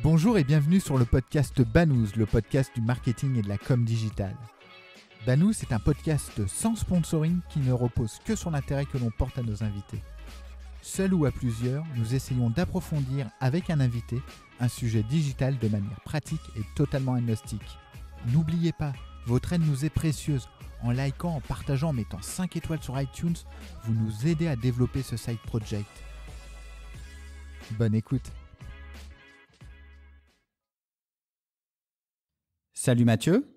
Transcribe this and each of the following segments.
Bonjour et bienvenue sur le podcast Banous, le podcast du marketing et de la com digitale. Banous est un podcast sans sponsoring qui ne repose que sur l'intérêt que l'on porte à nos invités. Seul ou à plusieurs, nous essayons d'approfondir avec un invité un sujet digital de manière pratique et totalement agnostique. N'oubliez pas, votre aide nous est précieuse. En likant, en partageant, en mettant 5 étoiles sur iTunes, vous nous aidez à développer ce side project. Bonne écoute. Salut Mathieu.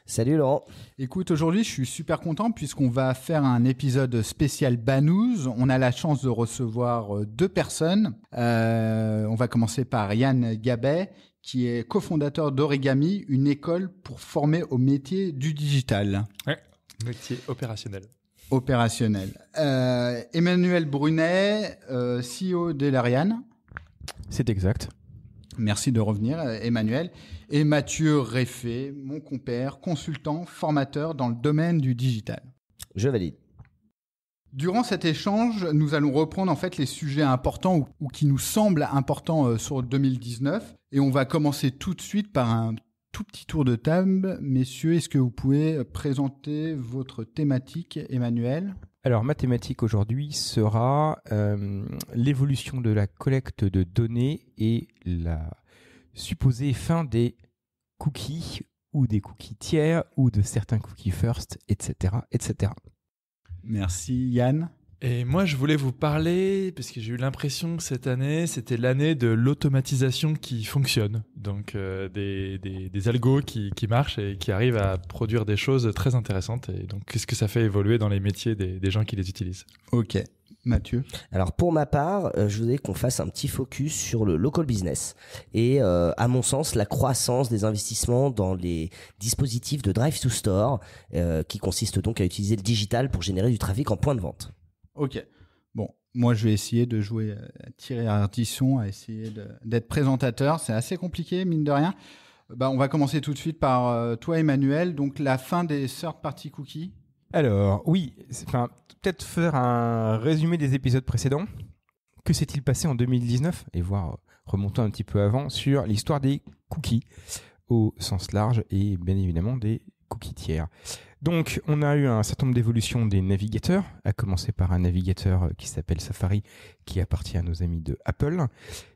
Salut Laurent. Écoute, aujourd'hui je suis super content puisqu'on va faire un épisode spécial Banous. On a la chance de recevoir deux personnes. On va commencer par Yann Gabet, qui est cofondateur d'Origami, une école pour former au métier du digital. Ouais, métier opérationnel. Emmanuel Brunet, CEO d'Elariane. C'est exact. Merci de revenir, Emmanuel. Et Mathieu Réfé, mon compère, consultant, formateur dans le domaine du digital. Je valide. Durant cet échange, nous allons reprendre en fait les sujets importants ou qui nous semblent importants sur 2019. Et on va commencer tout de suite par un tout petit tour de table. Messieurs, est-ce que vous pouvez présenter votre thématique, Emmanuel ? Alors, ma thématique aujourd'hui sera l'évolution de la collecte de données et la supposée fin des cookies ou des cookies tiers ou de certains cookies first, etc., etc. Merci Yann. Et moi, je voulais vous parler, parce que j'ai eu l'impression que cette année, c'était l'année de l'automatisation qui fonctionne. Donc, des algos qui marchent et qui arrivent à produire des choses très intéressantes. Et donc, qu'est-ce que ça fait évoluer dans les métiers des gens qui les utilisent ? Ok. Mathieu. Alors pour ma part, je voudrais qu'on fasse un petit focus sur le local business et à mon sens la croissance des investissements dans les dispositifs de drive to store qui consistent donc à utiliser le digital pour générer du trafic en point de vente. Ok. Bon, moi je vais essayer de jouer à tirer à l'artisan, à essayer d'être présentateur. C'est assez compliqué, mine de rien. On va commencer tout de suite par toi, Emmanuel. Donc la fin des third-party cookies. Alors, oui, peut-être faire un résumé des épisodes précédents. Que s'est-il passé en 2019 et voir remontant un petit peu avant sur l'histoire des cookies au sens large et bien évidemment des cookies tiers. Donc, on a eu un certain nombre d'évolutions des navigateurs, à commencer par un navigateur qui s'appelle Safari, qui appartient à nos amis de Apple,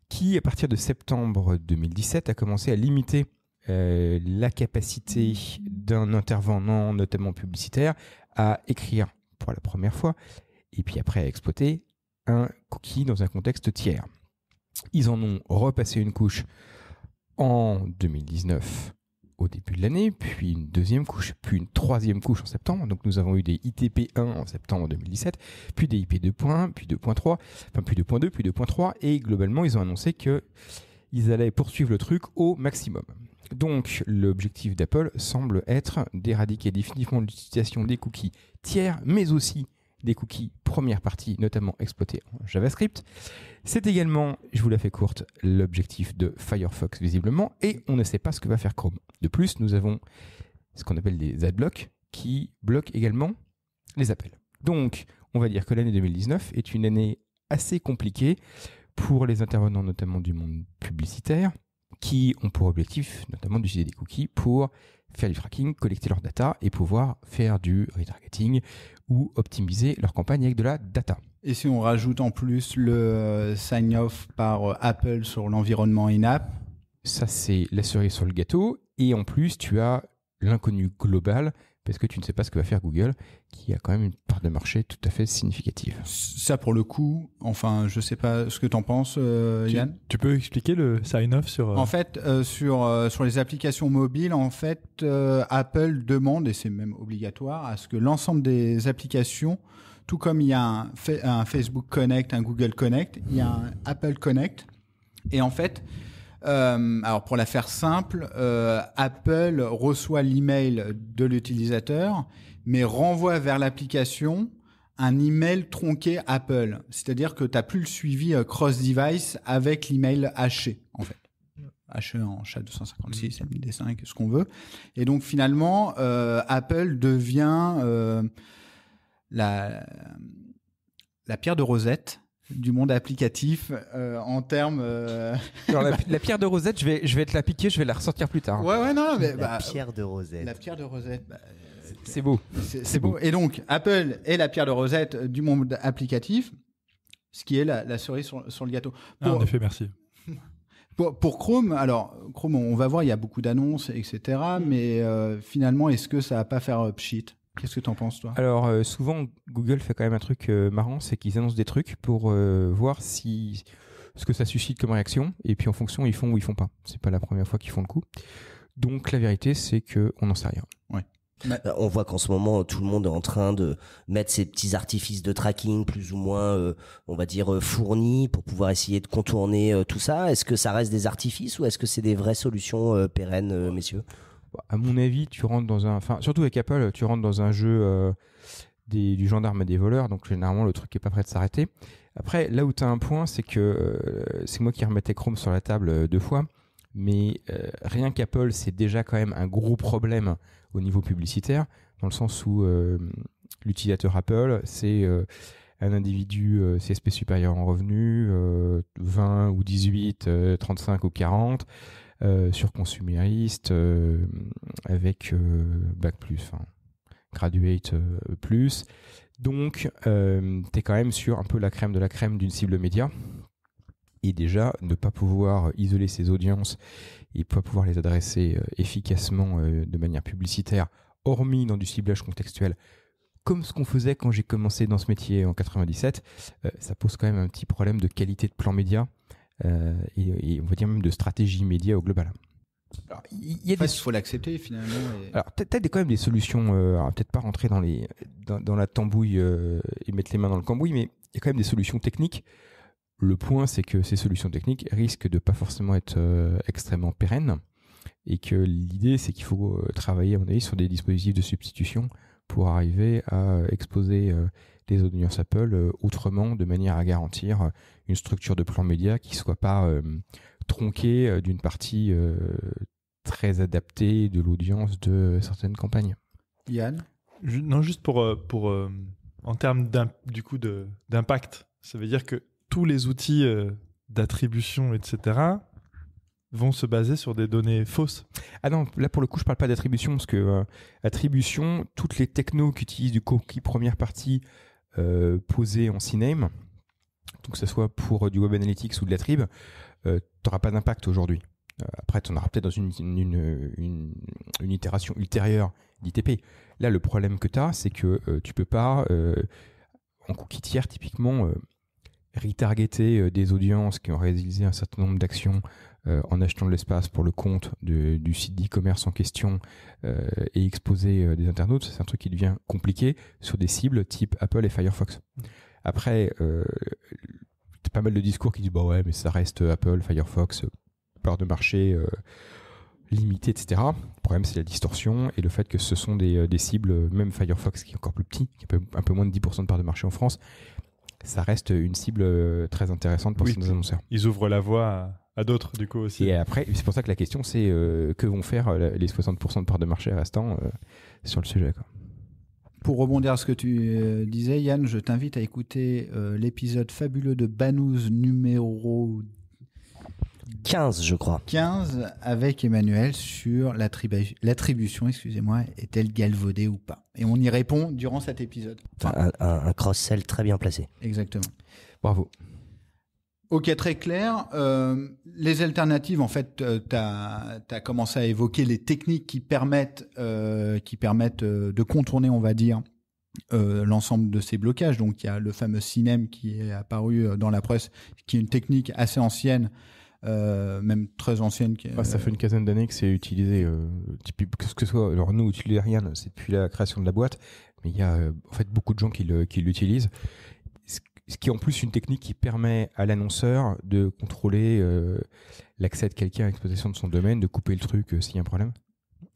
qui, à partir de septembre 2017, a commencé à limiter la capacité d'un intervenant, notamment publicitaire, à écrire pour la première fois, et puis après à exploiter un cookie dans un contexte tiers. Ils en ont repassé une couche en 2019 au début de l'année, puis une deuxième couche, puis une troisième couche en septembre. Donc nous avons eu des ITP1 en septembre 2017, puis des IP 2.1, puis 2.3, enfin puis 2.2, puis 2.3, et globalement ils ont annoncé que ils allaient poursuivre le truc au maximum. Donc, l'objectif d'Apple semble être d'éradiquer définitivement l'utilisation des cookies tiers, mais aussi des cookies première partie, notamment exploités en JavaScript. C'est également, je vous la fais courte, l'objectif de Firefox visiblement, et on ne sait pas ce que va faire Chrome. De plus, nous avons ce qu'on appelle des adblocks qui bloquent également les appels. Donc, on va dire que l'année 2019 est une année assez compliquée pour les intervenants, notamment du monde publicitaire, qui ont pour objectif notamment d'utiliser des cookies pour faire du tracking, collecter leur data et pouvoir faire du retargeting ou optimiser leur campagne avec de la data. Et si on rajoute en plus le sign-off par Apple sur l'environnement in-app ? Ça, c'est la cerise sur le gâteau. Et en plus, tu as l'inconnu global parce que tu ne sais pas ce que va faire Google, qui a quand même une part de marché tout à fait significative. Ça, pour le coup, enfin, je sais pas ce que t'en penses, Yann. Tu peux expliquer le sign-off sur... En fait, sur les applications mobiles, en fait, Apple demande, et c'est même obligatoire, à ce que l'ensemble des applications, tout comme il y a un Facebook Connect, un Google Connect, il y a un Apple Connect, et en fait, alors pour la faire simple, Apple reçoit l'email de l'utilisateur, mais renvoie vers l'application un email tronqué Apple. C'est-à-dire que tu n'as plus le suivi cross-device avec l'email haché, en fait. Haché en SHA-256, MD5, ce qu'on veut. Et donc finalement, Apple devient la pierre de Rosette du monde applicatif en termes. Alors, la pierre de Rosette, je vais te la piquer, je vais la ressortir plus tard. Ouais, non, mais La pierre de Rosette. La pierre de Rosette. C'est beau. C'est beau. Et donc, Apple est la pierre de Rosette du monde applicatif, ce qui est la cerise sur le gâteau. En effet, merci. Pour Chrome, alors Chrome, on va voir, il y a beaucoup d'annonces, etc. Mais finalement, est-ce que ça va pas faire pchit? Qu'est-ce que t'en penses, toi? Alors, souvent, Google fait quand même un truc marrant, c'est qu'ils annoncent des trucs pour voir ce que ça suscite comme réaction, et puis en fonction, ils font ou ils font pas. C'est pas la première fois qu'ils font le coup. Donc, la vérité, c'est qu'on n'en sait rien. Ouais. On voit qu'en ce moment, tout le monde est en train de mettre ses petits artifices de tracking plus ou moins, on va dire, fournis pour pouvoir essayer de contourner tout ça. Est-ce que ça reste des artifices ou est-ce que c'est des vraies solutions pérennes, messieurs? À mon avis, tu rentres dans surtout avec Apple, tu rentres dans un jeu du gendarme et des voleurs, donc généralement le truc est pas prêt de s'arrêter. Après, là où tu as un point, c'est que c'est moi qui remettais Chrome sur la table 2 fois, mais rien qu'Apple, c'est déjà quand même un gros problème au niveau publicitaire, dans le sens où l'utilisateur Apple, c'est un individu CSP supérieur en revenus, 20 ou 18, 35 ou 40, surconsumériste, avec bac plus, graduate plus. Donc, tu es quand même sur un peu la crème de la crème d'une cible média. Et déjà, ne pas pouvoir isoler ses audiences et pas pouvoir les adresser efficacement de manière publicitaire, hormis dans du ciblage contextuel, comme ce qu'on faisait quand j'ai commencé dans ce métier en 97, ça pose quand même un petit problème de qualité de plan média et on va dire même de stratégie média au global. Alors, il faut l'accepter finalement. Alors peut-être quand même des solutions, peut-être pas rentrer dans la tambouille et mettre les mains dans le cambouis, mais il y a quand même des solutions techniques. Le point, c'est que ces solutions techniques risquent de pas forcément être extrêmement pérennes et que l'idée, c'est qu'il faut travailler, à mon avis, sur des dispositifs de substitution pour arriver à exposer les audiences Apple autrement, de manière à garantir une structure de plan média qui soit pas tronquée d'une partie très adaptée de l'audience de certaines campagnes. Yann? Non, juste pour en termes d'impact, ça veut dire que tous les outils d'attribution, etc., vont se baser sur des données fausses. Ah non, là pour le coup, je parle pas d'attribution, parce que attribution, toutes les technos qui utilisent du cookie première partie posé en CNAME, donc que ce soit pour du Web Analytics ou de l'attrib, tu n'auras pas d'impact aujourd'hui. Après, tu en auras peut-être dans une itération ultérieure d'ITP. Là, le problème que tu as, c'est que tu peux pas, en cookie tiers, typiquement, retargeter des audiences qui ont réalisé un certain nombre d'actions en achetant de l'espace pour le compte du site d'e-commerce en question et exposer des internautes. C'est un truc qui devient compliqué sur des cibles type Apple et Firefox. Après, t'as pas mal de discours qui disent bah ouais, mais ça reste Apple, Firefox, part de marché limitée, etc. Le problème, c'est la distorsion et le fait que ce sont des cibles, même Firefox qui est encore plus petit, qui a un peu moins de 10% de part de marché en France. Ça reste une cible très intéressante pour ces annonceurs. Ils ouvrent la voie à d'autres, du coup, aussi. Et après, c'est pour ça que la question, c'est que vont faire les 60% de part de marché restants sur le sujet, quoi. Pour rebondir à ce que tu disais, Yann, je t'invite à écouter l'épisode fabuleux de Banous numéro 15, je crois. 15 avec Emmanuel sur l'attribution, est-elle galvaudée ou pas? Et on y répond durant cet épisode. Enfin, un cross-sell très bien placé. Exactement. Bravo. Ok, très clair. Les alternatives, en fait, tu as commencé à évoquer les techniques qui permettent de contourner, on va dire, l'ensemble de ces blocages. Donc, il y a le fameux CNAME qui est apparu dans la presse, qui est une technique assez ancienne, même très ancienne. Ça fait une quinzaine d'années que c'est utilisé. Que ce soit, alors nous, Utilitarian, c'est depuis la création de la boîte, mais il y a en fait beaucoup de gens qui l'utilisent. Ce qui est en plus une technique qui permet à l'annonceur de contrôler l'accès de quelqu'un à l'exploitation de son domaine, de couper le truc s'il y a un problème.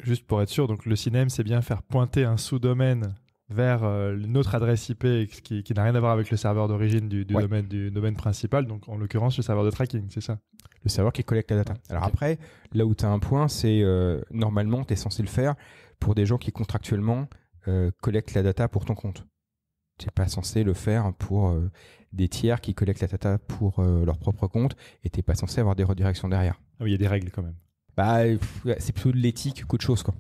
Juste pour être sûr, donc le CNAME, c'est bien faire pointer un sous-domaine vers notre adresse IP qui n'a rien à voir avec le serveur d'origine du domaine principal, donc en l'occurrence le serveur de tracking, c'est ça? Le serveur qui collecte la data. Alors après, là où tu as un point, c'est normalement, tu es censé le faire pour des gens qui contractuellement collectent la data pour ton compte. Tu n'es pas censé le faire pour des tiers qui collectent la data pour leur propre compte et tu n'es pas censé avoir des redirections derrière. Ah oui, il y a des règles quand même. Bah, c'est plutôt de l'éthique qu'autre chose, quoi.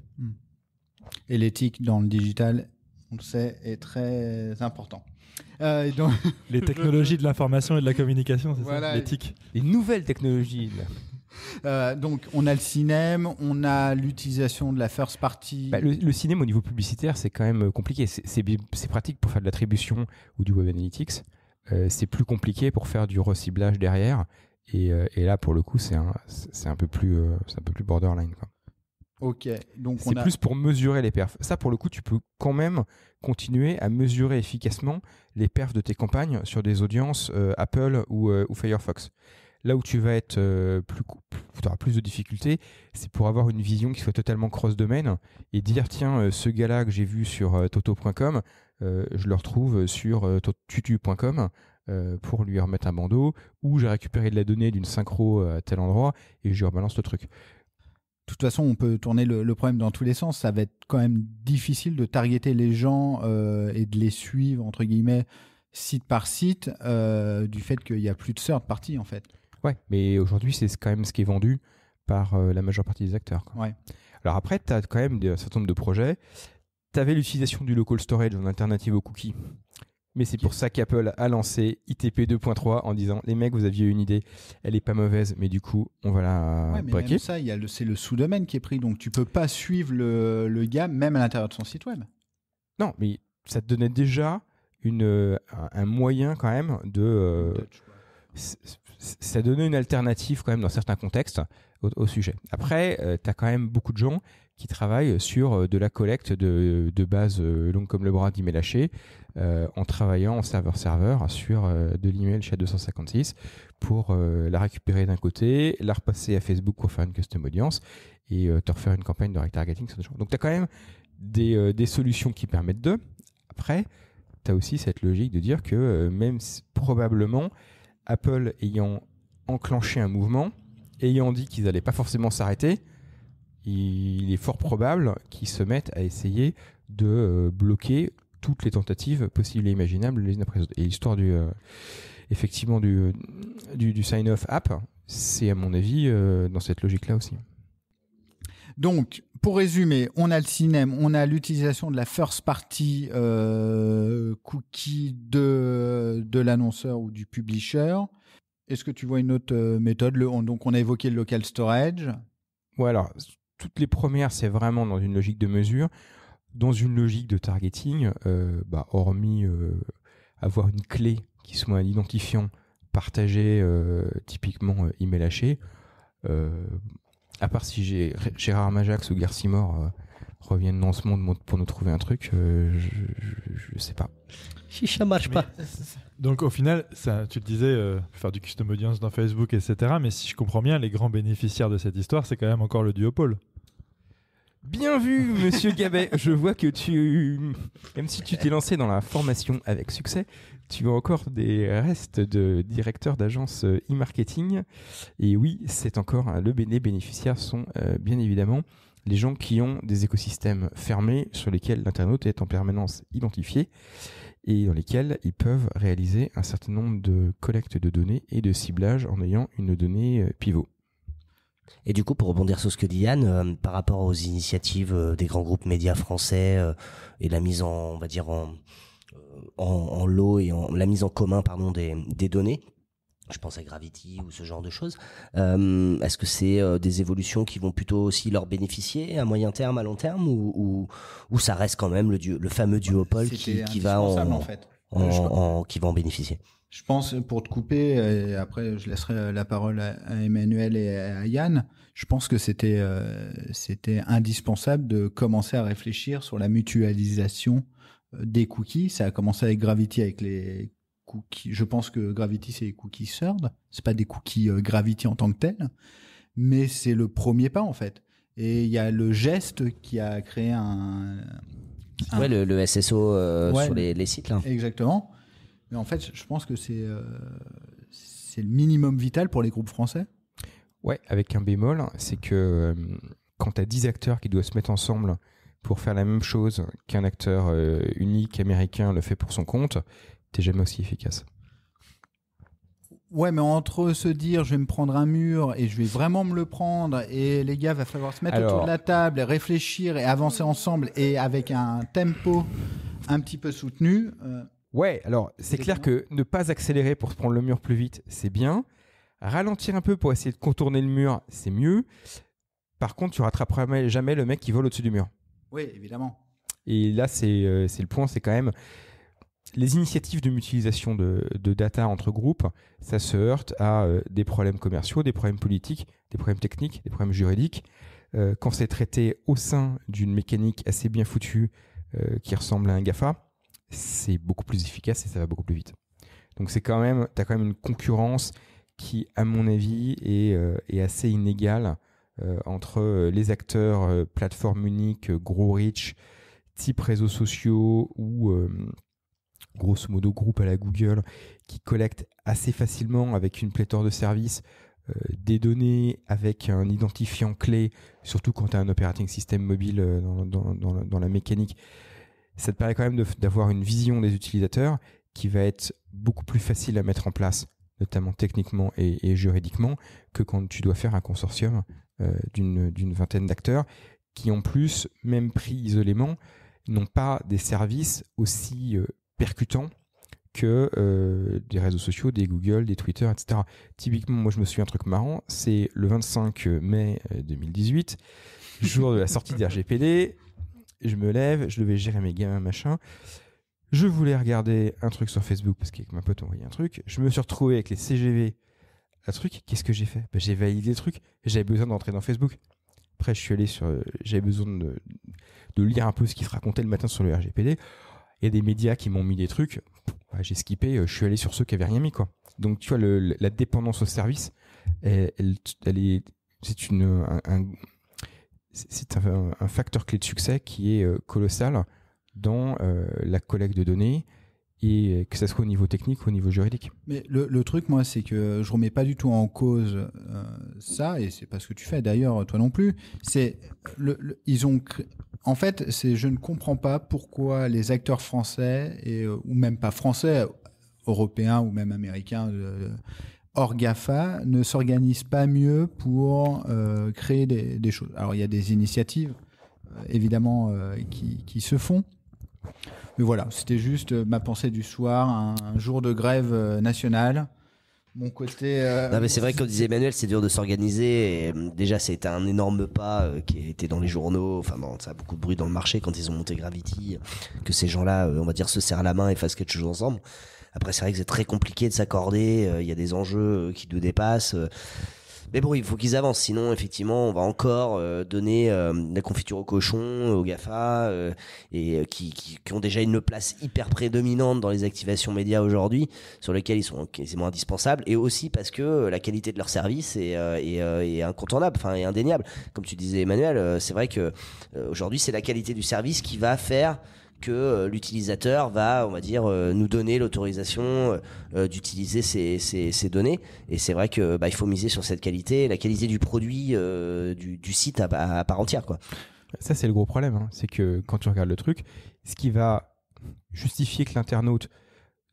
Et l'éthique dans le digital, on le sait, est très important. Donc... Les technologies de l'information et de la communication, c'est Voilà. ça, l'éthique. Les nouvelles technologies. Donc, on a le cinéma, on a l'utilisation de la first party. Bah, le cinéma, au niveau publicitaire, c'est quand même compliqué. C'est pratique pour faire de l'attribution ou du web analytics. C'est plus compliqué pour faire du reciblage derrière. Et là, pour le coup, c'est un peu plus borderline, quoi. Ok, donc c'est plus pour mesurer les perfs. Ça, pour le coup, tu peux quand même continuer à mesurer efficacement les perfs de tes campagnes sur des audiences Apple ou Firefox. Là où tu vas être tu auras plus de difficultés, c'est pour avoir une vision qui soit totalement cross-domaine et dire tiens, ce gars-là que j'ai vu sur toto.com, je le retrouve sur tutu.com pour lui remettre un bandeau, ou j'ai récupéré de la donnée d'une synchro à tel endroit et je lui rebalance le truc. De toute façon, on peut tourner le problème dans tous les sens. Ça va être quand même difficile de targeter les gens et de les suivre, entre guillemets, site par site, du fait qu'il n'y a plus de third party, en fait. Ouais, mais aujourd'hui, c'est quand même ce qui est vendu par la majeure partie des acteurs, quoi. Ouais. Alors après, tu as quand même un certain nombre de projets. Tu avais l'utilisation du local storage en alternative aux cookies. Mais c'est pour ça qu'Apple a lancé ITP 2.3 en disant les mecs, vous aviez une idée, elle est pas mauvaise, mais du coup, on va la mais breaker. même ça, c'est le sous-domaine qui est pris, donc tu peux pas suivre le gars, même à l'intérieur de son site web. Non, mais ça te donnait déjà un moyen quand même de... ça donnait une alternative quand même dans certains contextes au sujet. Après, tu as quand même beaucoup de gens qui travaillent sur de la collecte de bases longues comme le bras d'email haché en travaillant en serveur-serveur sur de l'email SHA-256 pour la récupérer d'un côté, la repasser à Facebook pour faire une custom audience et te refaire une campagne de retargeting sur des gens. Donc tu as quand même des solutions qui permettent de. Après, tu as aussi cette logique de dire que même probablement Apple ayant enclenché un mouvement, ayant dit qu'ils n'allaient pas forcément s'arrêter, il est fort probable qu'ils se mettent à essayer de bloquer toutes les tentatives possibles et imaginables les unes après les autres. Et l'histoire effectivement du sign-off app, c'est à mon avis dans cette logique-là aussi. Donc, pour résumer, on a le cinéma, on a l'utilisation de la first party cookie de l'annonceur ou du publisher. Est-ce que tu vois une autre méthode? Donc, on a évoqué le local storage. Ouais, alors, toutes les premières, c'est vraiment dans une logique de mesure. Dans une logique de targeting, hormis avoir une clé qui soit un identifiant partagé, typiquement email haché, à part si Gérard Majax ou Garcimore reviennent dans ce monde pour nous trouver un truc, je sais pas. Si ça marche pas. Donc au final, ça, tu le disais, faire du custom audience dans Facebook, etc. Mais si je comprends bien, les grands bénéficiaires de cette histoire, c'est quand même encore le duopole. Bien vu, monsieur Gabet. Je vois que même si tu t'es lancé dans la formation avec succès, tu as encore des restes de directeur d'agence e-marketing. Et oui, c'est encore les bénéficiaires sont bien évidemment les gens qui ont des écosystèmes fermés sur lesquels l'internaute est en permanence identifié et dans lesquels ils peuvent réaliser un certain nombre de collectes de données et de ciblage en ayant une donnée pivot. Et du coup, pour rebondir sur ce que dit Yann, par rapport aux initiatives des grands groupes médias français et la mise en, on va dire en lot et la mise en commun, des données, je pense à Gravity ou ce genre de choses. Est-ce que c'est des évolutions qui vont plutôt aussi leur bénéficier à moyen terme, à long terme, ou ça reste quand même le fameux duopole qui va qui va en bénéficier? Je pense, pour te couper, et après je laisserai la parole à Emmanuel et à Yann, je pense que c'était indispensable de commencer à réfléchir sur la mutualisation des cookies. Ça a commencé avec Gravity, avec les cookies. Je pense que Gravity, c'est les cookies third. C'est pas des cookies Gravity en tant que tels, mais c'est le premier pas en fait. Et il y a le geste qui a créé le SSO sur les sites là. Exactement. Mais en fait, je pense que c'est le minimum vital pour les groupes français. Ouais, avec un bémol, c'est que quand tu as 10 acteurs qui doivent se mettre ensemble pour faire la même chose qu'un acteur unique américain le fait pour son compte, t'es jamais aussi efficace. Ouais, mais entre se dire je vais me prendre un mur et je vais vraiment me le prendre et les gars, va falloir se mettre autour de la table et réfléchir et avancer ensemble et avec un tempo un petit peu soutenu. Ouais, alors c'est clair que ne pas accélérer pour se prendre le mur plus vite, c'est bien. Ralentir un peu pour essayer de contourner le mur, c'est mieux. Par contre, tu rattraperas jamais le mec qui vole au-dessus du mur. Oui, évidemment. Et là, c'est le point, c'est quand même les initiatives de mutualisation de data entre groupes, ça se heurte à des problèmes commerciaux, des problèmes politiques, des problèmes techniques, des problèmes juridiques. Quand c'est traité au sein d'une mécanique assez bien foutue qui ressemble à un GAFA, c'est beaucoup plus efficace et ça va beaucoup plus vite. Donc t'as quand même une concurrence qui, à mon avis, est assez inégale entre les acteurs plateforme unique, gros reach, type réseaux sociaux ou grosso modo groupe à la Google qui collectent assez facilement avec une pléthore de services des données avec un identifiant clé, surtout quand tu as un operating system mobile dans la mécanique. Ça te permet quand même d'avoir une vision des utilisateurs qui va être beaucoup plus facile à mettre en place, notamment techniquement et juridiquement, que quand tu dois faire un consortium d'une vingtaine d'acteurs qui, en plus, même pris isolément, n'ont pas des services aussi percutants que des réseaux sociaux, des Google, des Twitter, etc. Typiquement, moi je me souviens un truc marrant, c'est le 25 mai 2018, jour de la sortie de RGPD, je me lève, je devais gérer mes gamins, machin, je voulais regarder un truc sur Facebook parce qu'avec ma pote on voyait un truc, je me suis retrouvé avec les CGV, un truc, qu'est-ce que j'ai fait ? J'ai validé le truc, j'avais besoin d'entrer dans Facebook. Après je suis allé j'avais besoin de lire un peu ce qui se racontait le matin sur le RGPD. Il y a des médias qui m'ont mis des trucs, j'ai skippé, je suis allé sur ceux qui n'avaient rien mis, quoi. Donc tu vois, la dépendance au service, c'est un facteur clé de succès qui est colossal dans la collecte de données, et que ça soit au niveau technique ou au niveau juridique. Mais le truc, moi, c'est que je remets pas du tout en cause ça, et c'est pas ce que tu fais d'ailleurs, toi non plus. C'est ils ont en fait, je ne comprends pas pourquoi les acteurs français ou même pas français, européens ou même américains hors GAFA ne s'organisent pas mieux pour créer des choses. Alors il y a des initiatives évidemment qui se font. Mais voilà, c'était juste ma pensée du soir, un jour de grève nationale. Mon côté. Non, mais c'est vrai que comme disait Emmanuel, c'est dur de s'organiser. Et, déjà, c'était un énorme pas qui était dans les journaux. Enfin, bon, ça a beaucoup de bruit dans le marché quand ils ont monté Gravity, que ces gens-là, on va dire, se serrent la main et fassent quelque chose ensemble. Après, c'est vrai que c'est très compliqué de s'accorder. Il y a des enjeux qui nous dépassent. Mais bon, il faut qu'ils avancent, sinon effectivement on va encore donner la confiture au cochon, aux GAFA, et qui ont déjà une place hyper prédominante dans les activations médias aujourd'hui, sur lesquelles ils sont quasiment indispensables, et aussi parce que la qualité de leur service est incontournable, enfin est indéniable. Comme tu disais Emmanuel, c'est vrai que aujourd'hui c'est la qualité du service qui va faire que l'utilisateur va, on va dire, nous donner l'autorisation d'utiliser ces données. Et c'est vrai que il faut miser sur cette qualité, la qualité du produit, du site à part entière, quoi. Ça, c'est le gros problème, hein. C'est que quand tu regardes le truc, ce qui va justifier que l'internaute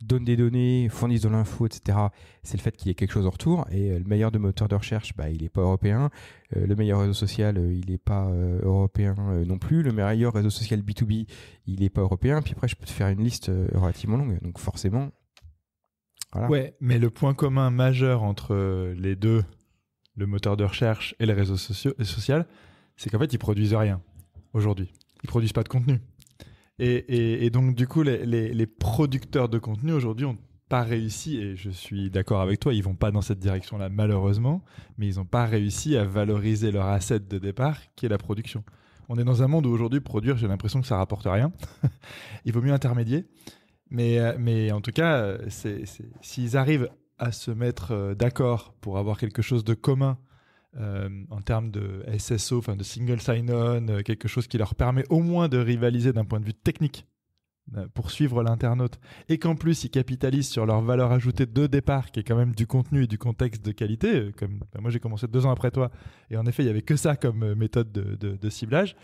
donne des données, fournisse de l'info, etc., c'est le fait qu'il y ait quelque chose en retour. Et le meilleur de moteur de recherche, il n'est pas européen. Le meilleur réseau social, il n'est pas européen non plus. Le meilleur réseau social B2B, il n'est pas européen. Puis après, je peux te faire une liste relativement longue. Donc forcément, voilà. Ouais, mais le point commun majeur entre les deux, le moteur de recherche et les réseaux sociaux, c'est qu'en fait, ils produisent rien aujourd'hui. Ils produisent pas de contenu. Et donc, du coup, les producteurs de contenu aujourd'hui n'ont pas réussi, et je suis d'accord avec toi, ils vont pas dans cette direction-là, malheureusement, mais ils n'ont pas réussi à valoriser leur asset de départ, qui est la production. On est dans un monde où aujourd'hui, produire, j'ai l'impression que ça rapporte rien. Il vaut mieux intermédier. Mais en tout cas, s'ils arrivent à se mettre d'accord pour avoir quelque chose de commun, en termes de SSO, enfin de single sign-on, quelque chose qui leur permet au moins de rivaliser d'un point de vue technique pour suivre l'internaute, et qu'en plus ils capitalisent sur leur valeur ajoutée de départ, qui est quand même du contenu et du contexte de qualité. Moi j'ai commencé 2 ans après toi, et en effet il n'y avait que ça comme méthode de ciblage.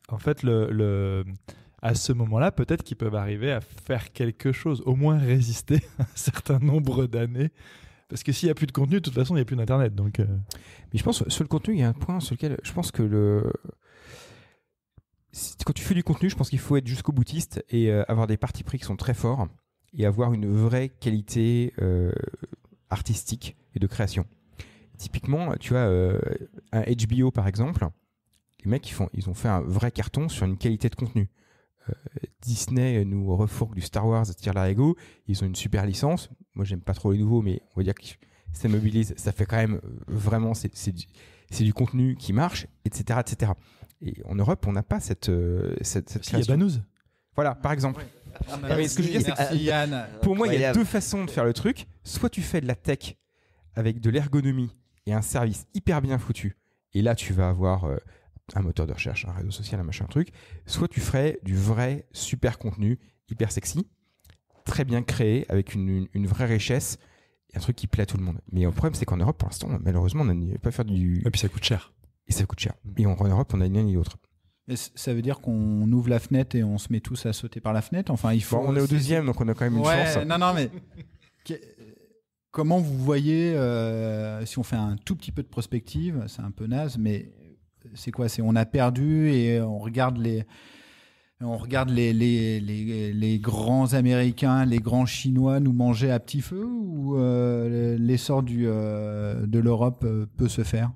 en fait, à ce moment-là, peut-être qu'ils peuvent arriver à faire quelque chose, au moins résister un certain nombre d'années. Parce que s'il n'y a plus de contenu, de toute façon, il n'y a plus d'Internet. Donc, Mais je pense, sur le contenu, il y a un point sur lequel je pense que quand tu fais du contenu, je pense qu'il faut être jusqu'au boutiste et avoir des partis pris qui sont très forts et avoir une vraie qualité artistique et de création. Typiquement, tu vois, un HBO par exemple, les mecs ils ont fait un vrai carton sur une qualité de contenu. Disney nous refourgue du Star Wars à tire-larigot, ils ont une super licence. Moi, j'aime pas trop les nouveaux, mais on va dire que ça mobilise, ça fait quand même vraiment, c'est du contenu qui marche, etc., etc. Et en Europe, on n'a pas cette il y a Banous. Voilà, par exemple. Mais ce que je veux dire, c'est que Yann. pour moi, il y a deux façons de faire le truc. Soit tu fais de la tech avec de l'ergonomie et un service hyper bien foutu, et là, tu vas avoir un moteur de recherche, un réseau social, un machin, un truc. Soit tu ferais du vrai super contenu, hyper sexy, très bien créé, avec une vraie richesse, et un truc qui plaît à tout le monde. Mais le problème, c'est qu'en Europe, pour l'instant, malheureusement, on n'a pas faire du... Et puis ça coûte cher. Et ça coûte cher. Et en Europe, on n'a ni l'un ni l'autre. Mais ça veut dire qu'on ouvre la fenêtre et on se met tous à sauter par la fenêtre. Enfin, il faut. Bon, on est au deuxième, donc on a quand même une chance. Non, mais comment vous voyez si on fait un tout petit peu de prospective, c'est un peu naze, mais c'est quoi ? C'est on a perdu et on regarde les grands Américains, les grands Chinois nous manger à petit feu, ou l'essor de l'Europe peut se faire ?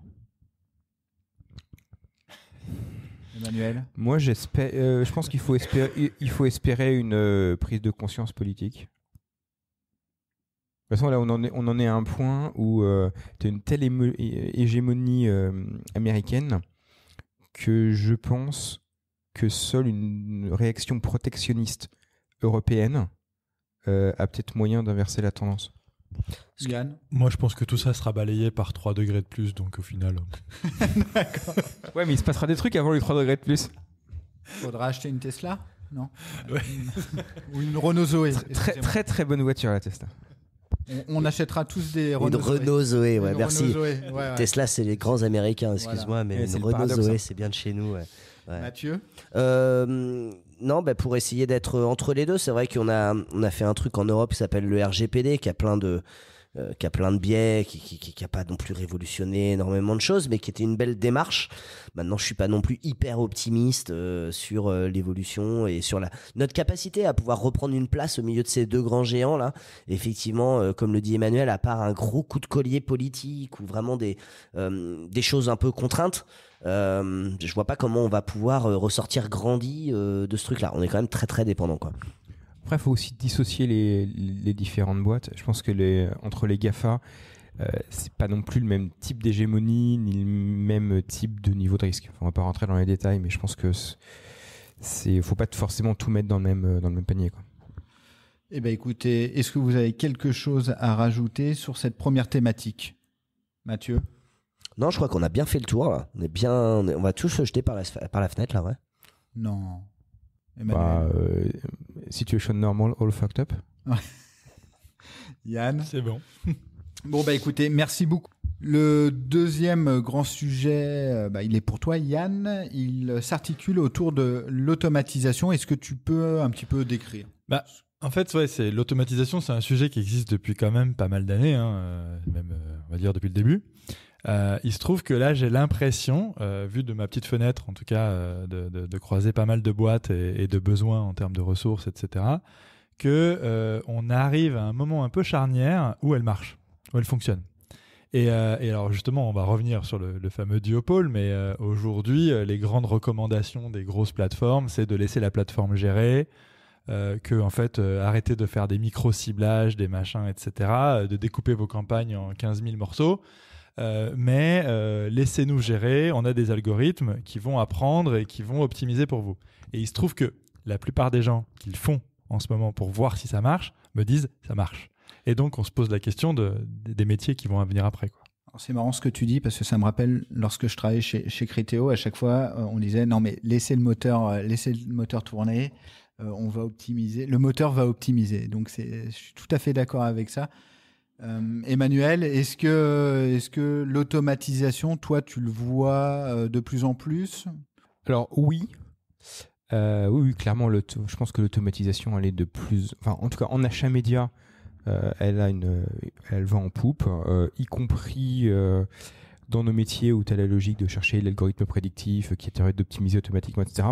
Emmanuel ? Moi, j'espère. Je pense qu'il faut espérer une prise de conscience politique. De toute façon, là, on en est à un point où tu as une telle hégémonie américaine que je pense que seule une réaction protectionniste européenne a peut-être moyen d'inverser la tendance. Yann ? Moi, je pense que tout ça sera balayé par 3 degrés de plus, donc au final... D'accord. Ouais, mais il se passera des trucs avant les 3 degrés de plus. Faudra acheter une Tesla ? Non. Ouais. Ou une Renault Zoé. Très très bonne voiture, la Tesla. On achètera tous des Renault Une Renault Zoé, ouais, Une merci. Renault Zoé, ouais. Tesla, c'est les grands Américains, excuse-moi, mais c'est une le Renault paradoxe, Zoé, hein. c'est bien de chez nous. Ouais. Mathieu ? Non, pour essayer d'être entre les deux, c'est vrai qu'on a fait un truc en Europe qui s'appelle le RGPD, qui a plein de biais, qui a pas non plus révolutionné énormément de choses, mais qui était une belle démarche. Maintenant, je suis pas non plus hyper optimiste sur l'évolution et sur notre capacité à pouvoir reprendre une place au milieu de ces deux grands géants là. Effectivement, comme le dit Emmanuel, à part un gros coup de collier politique ou vraiment des choses un peu contraintes, je vois pas comment on va pouvoir ressortir grandi de ce truc-là. On est quand même très très dépendant, quoi. Après, il faut aussi dissocier les différentes boîtes. Je pense que entre les GAFA, c'est pas non plus le même type d'hégémonie ni le même type de niveau de risque. Enfin, on va pas rentrer dans les détails, mais je pense que faut pas forcément tout mettre dans le même panier, quoi. Eh ben, écoutez, est-ce que vous avez quelque chose à rajouter sur cette première thématique, Mathieu ? Non, je crois qu'on a bien fait le tour là. On va tous se jeter par la fenêtre là, ouais. Non. Emmanuel ? Situation normal, all fucked up. Yann ? C'est bon. Bon, écoutez, merci beaucoup. Le deuxième grand sujet, il est pour toi, Yann. Il s'articule autour de l'automatisation. Est-ce que tu peux un petit peu décrire ? En fait, ouais, l'automatisation, c'est un sujet qui existe depuis quand même pas mal d'années, même on va dire depuis le début. Il se trouve que là, j'ai l'impression, vu de ma petite fenêtre, en tout cas, de croiser pas mal de boîtes et de besoins en termes de ressources, etc., que on arrive à un moment un peu charnière où elle marche, où elle fonctionne. Et alors justement, on va revenir sur le fameux duopole, mais aujourd'hui, les grandes recommandations des grosses plateformes, c'est de laisser la plateforme gérer, que en fait, arrêtez de faire des micro-ciblages, des machins, etc., de découper vos campagnes en 15 000 morceaux. Mais laissez-nous gérer, on a des algorithmes qui vont apprendre et qui vont optimiser pour vous. Et il se trouve que la plupart des gens qui le font en ce moment pour voir si ça marche me disent ça marche. Et donc on se pose la question des métiers qui vont venir après, quoi. Alors, c'est marrant ce que tu dis parce que ça me rappelle lorsque je travaillais chez Criteo, à chaque fois on disait non mais laissez le moteur tourner, on va optimiser, le moteur va optimiser. Donc je suis tout à fait d'accord avec ça. Emmanuel, est-ce que l'automatisation, toi, tu le vois de plus en plus ? Alors oui, Oui, clairement, je pense que l'automatisation, elle est de plus... Enfin, en tout cas, en achat média, elle vend en poupe, y compris dans nos métiers où tu as la logique de chercher l'algorithme prédictif qui est d'optimiser automatiquement, etc.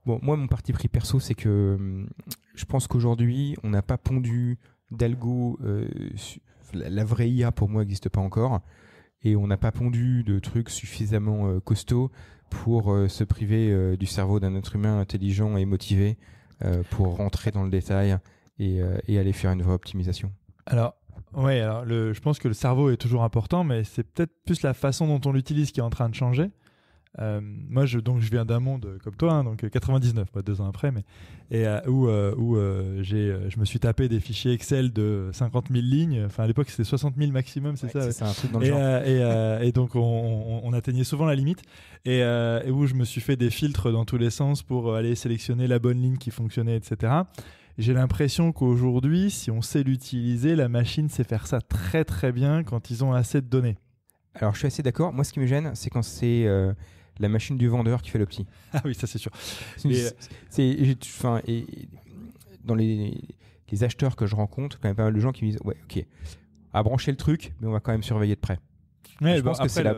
Bon, moi, mon parti pris perso, c'est que je pense qu'aujourd'hui, on n'a pas pondu d'algo. La vraie IA, pour moi, n'existe pas encore. Et on n'a pas pondu de trucs suffisamment costauds pour se priver du cerveau d'un être humain intelligent et motivé pour rentrer dans le détail et aller faire une vraie optimisation. Alors, je pense que le cerveau est toujours important, mais c'est peut-être plus la façon dont on l'utilise qui est en train de changer. Moi, je viens d'un monde comme toi, hein, donc 99, 2 ans après, où je me suis tapé des fichiers Excel de 50 000 lignes. Enfin, à l'époque, c'était 60 000 maximum, c'est ça. C'est ça, un truc dans le genre. Et donc, on atteignait souvent la limite. Et où je me suis fait des filtres dans tous les sens pour aller sélectionner la bonne ligne qui fonctionnait, etc. J'ai l'impression qu'aujourd'hui, si on sait l'utiliser, la machine sait faire ça très très bien quand ils ont assez de données. Alors, je suis assez d'accord. Moi, ce qui me gêne, c'est quand c'est la machine du vendeur qui fait l'opti. Ah oui, ça c'est sûr. Dans les acheteurs que je rencontre, quand même pas mal de gens qui me disent ouais, ok, à brancher le truc, mais on va quand même surveiller de près. Ouais, je pense que c'est la